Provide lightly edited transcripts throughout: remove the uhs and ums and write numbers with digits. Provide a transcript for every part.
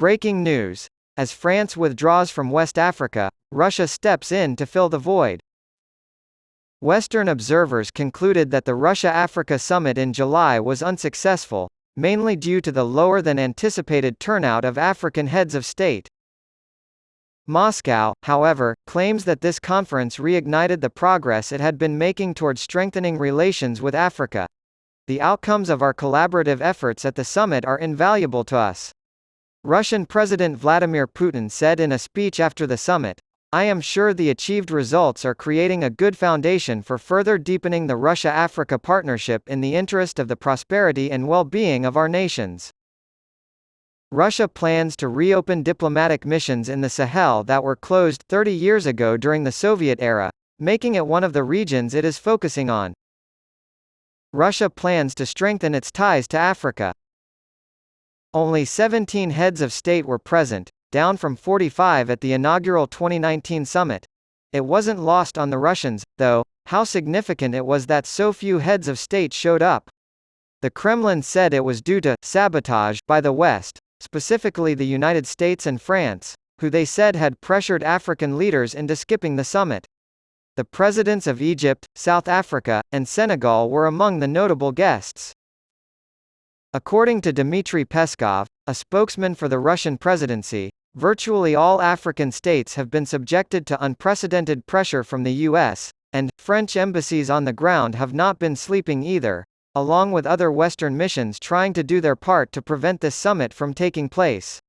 Breaking news. As France withdraws from West Africa, Russia steps in to fill the void. Western observers concluded that the Russia-Africa summit in July was unsuccessful, mainly due to the lower than anticipated turnout of African heads of state. Moscow, however, claims that this conference reignited the progress it had been making toward strengthening relations with Africa. The outcomes of our collaborative efforts at the summit are invaluable to us. Russian President Vladimir Putin said in a speech after the summit, "I am sure the achieved results are creating a good foundation for further deepening the Russia-Africa partnership in the interest of the prosperity and well-being of our nations." Russia plans to reopen diplomatic missions in the Sahel that were closed 30 years ago during the Soviet era, making it one of the regions it is focusing on. Russia plans to strengthen its ties to Africa. Only 17 heads of state were present, down from 45 at the inaugural 2019 summit. It wasn't lost on the Russians, though, how significant it was that so few heads of state showed up. The Kremlin said it was due to sabotage by the West, specifically the United States and France, who they said had pressured African leaders into skipping the summit. The presidents of Egypt, South Africa, and Senegal were among the notable guests. According to Dmitry Peskov, a spokesman for the Russian presidency, virtually all African states have been subjected to unprecedented pressure from the US, and French embassies on the ground have not been sleeping either, along with other Western missions trying to do their part to prevent this summit from taking place.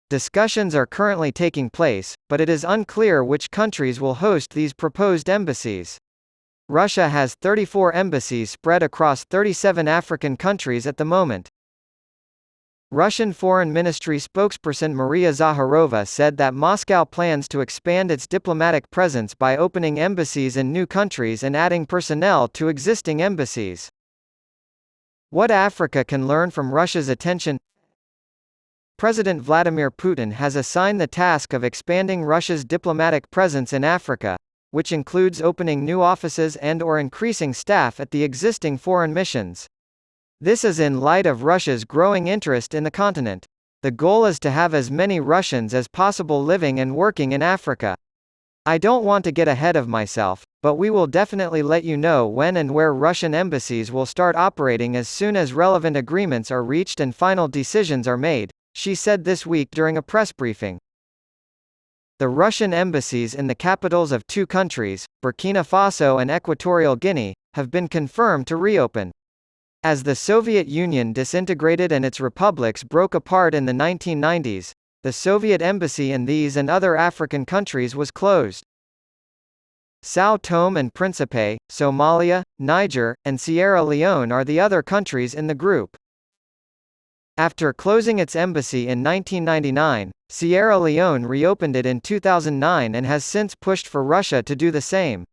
Discussions are currently taking place, but it is unclear which countries will host these proposed embassies. Russia has 34 embassies spread across 37 African countries at the moment. Russian Foreign Ministry spokesperson Maria Zakharova said that Moscow plans to expand its diplomatic presence by opening embassies in new countries and adding personnel to existing embassies. What Africa can learn from Russia's attention? President Vladimir Putin has assigned the task of expanding Russia's diplomatic presence in Africa, which includes opening new offices and/or increasing staff at the existing foreign missions. This is in light of Russia's growing interest in the continent. The goal is to have as many Russians as possible living and working in Africa. I don't want to get ahead of myself, but we will definitely let you know when and where Russian embassies will start operating as soon as relevant agreements are reached and final decisions are made, she said this week during a press briefing. The Russian embassies in the capitals of two countries, Burkina Faso and Equatorial Guinea, have been confirmed to reopen. As the Soviet Union disintegrated and its republics broke apart in the 1990s, the Soviet embassy in these and other African countries was closed. São Tomé and Príncipe, Somalia, Niger, and Sierra Leone are the other countries in the group. After closing its embassy in 1999, Sierra Leone reopened it in 2009 and has since pushed for Russia to do the same.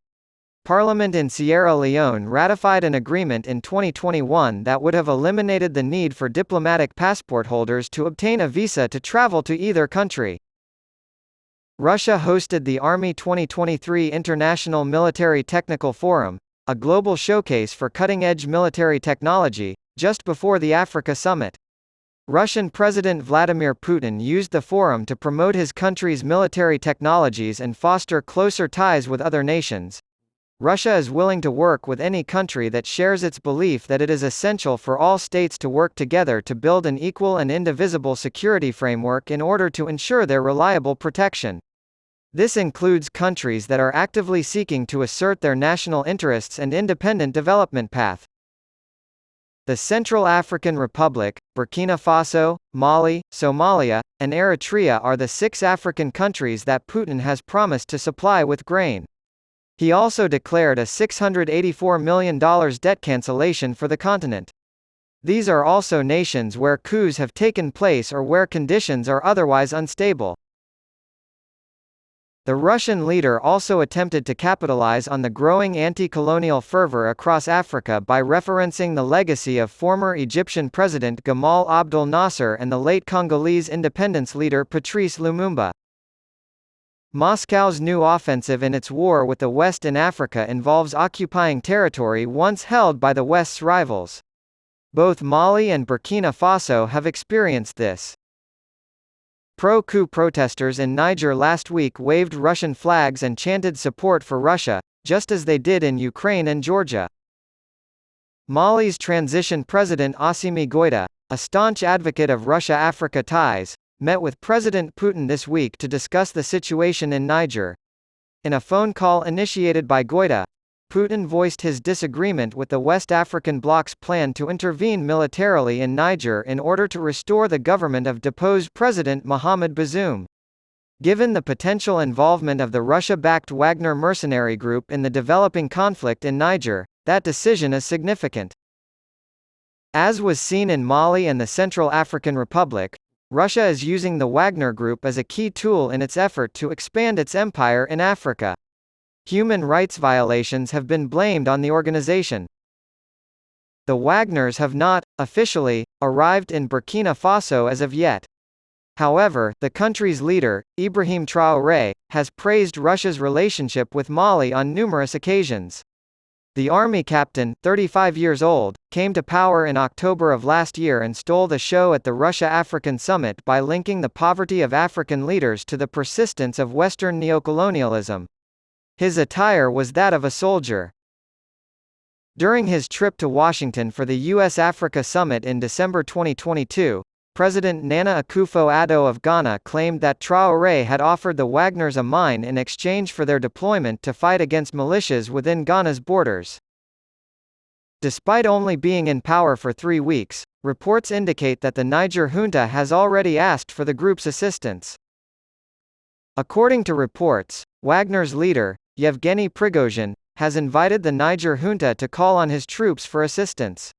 Parliament in Sierra Leone ratified an agreement in 2021 that would have eliminated the need for diplomatic passport holders to obtain a visa to travel to either country. Russia hosted the Army 2023 International Military Technical Forum, a global showcase for cutting-edge military technology, just before the Africa Summit. Russian President Vladimir Putin used the forum to promote his country's military technologies and foster closer ties with other nations. Russia is willing to work with any country that shares its belief that it is essential for all states to work together to build an equal and indivisible security framework in order to ensure their reliable protection. This includes countries that are actively seeking to assert their national interests and independent development path. The Central African Republic, Burkina Faso, Mali, Somalia, and Eritrea are the 6 African countries that Putin has promised to supply with grain. He also declared a $684 million debt cancellation for the continent. These are also nations where coups have taken place or where conditions are otherwise unstable. The Russian leader also attempted to capitalize on the growing anti-colonial fervor across Africa by referencing the legacy of former Egyptian President Gamal Abdel Nasser and the late Congolese independence leader Patrice Lumumba. Moscow's new offensive in its war with the West in Africa involves occupying territory once held by the West's rivals. Both Mali and Burkina Faso have experienced this. Pro-coup protesters in Niger last week waved Russian flags and chanted support for Russia, just as they did in Ukraine and Georgia. Mali's transition president Assimi Goïta, a staunch advocate of Russia-Africa ties, met with President Putin this week to discuss the situation in Niger. In a phone call initiated by Goïta, Putin voiced his disagreement with the West African bloc's plan to intervene militarily in Niger in order to restore the government of deposed President Mohamed Bazoum. Given the potential involvement of the Russia-backed Wagner mercenary group in the developing conflict in Niger, that decision is significant. As was seen in Mali and the Central African Republic, Russia is using the Wagner Group as a key tool in its effort to expand its empire in Africa. Human rights violations have been blamed on the organization. The Wagners have not, officially, arrived in Burkina Faso as of yet. However, the country's leader, Ibrahim Traoré, has praised Russia's relationship with Mali on numerous occasions. The army captain, 35 years old, came to power in October of last year and stole the show at the Russia-African summit by linking the poverty of African leaders to the persistence of Western neocolonialism. His attire was that of a soldier. During his trip to Washington for the US-Africa Summit in December 2022, President Nana Akufo-Addo of Ghana claimed that Traoré had offered the Wagners a mine in exchange for their deployment to fight against militias within Ghana's borders. Despite only being in power for 3 weeks, reports indicate that the Niger junta has already asked for the group's assistance. According to reports, Wagner's leader, Yevgeny Prigozhin, has invited the Niger junta to call on his troops for assistance.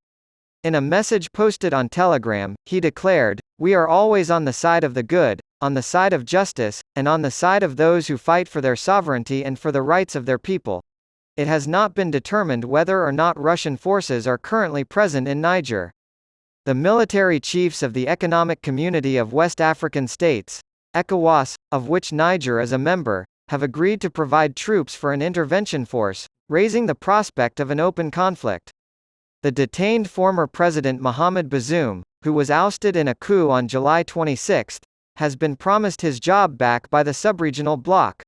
In a message posted on Telegram, he declared, "We are always on the side of the good, on the side of justice, and on the side of those who fight for their sovereignty and for the rights of their people." It has not been determined whether or not Russian forces are currently present in Niger. The military chiefs of the Economic Community of West African States, ECOWAS, of which Niger is a member, have agreed to provide troops for an intervention force, raising the prospect of an open conflict. The detained former President Mohamed Bazoum, who was ousted in a coup on July 26, has been promised his job back by the subregional bloc.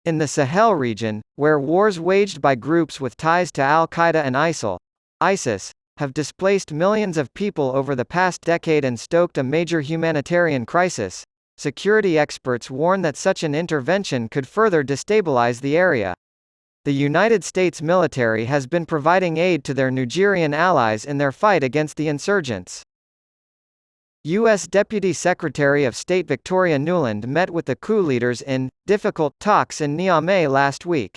In the Sahel region, where wars waged by groups with ties to al-Qaeda and ISIS, have displaced millions of people over the past decade and stoked a major humanitarian crisis, security experts warn that such an intervention could further destabilize the area. The United States military has been providing aid to their Nigerian allies in their fight against the insurgents. U.S. Deputy Secretary of State Victoria Nuland met with the coup leaders in difficult talks in Niamey last week.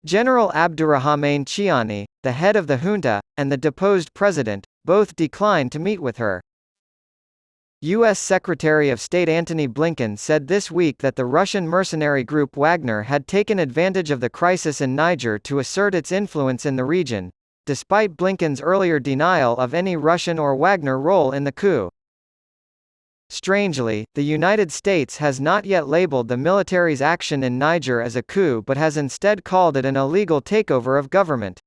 General Abdurrahmane Chiani, the head of the junta, and the deposed president, both declined to meet with her. U.S. Secretary of State Antony Blinken said this week that the Russian mercenary group Wagner had taken advantage of the crisis in Niger to assert its influence in the region, despite Blinken's earlier denial of any Russian or Wagner role in the coup. Strangely, the United States has not yet labeled the military's action in Niger as a coup but has instead called it an illegal takeover of government.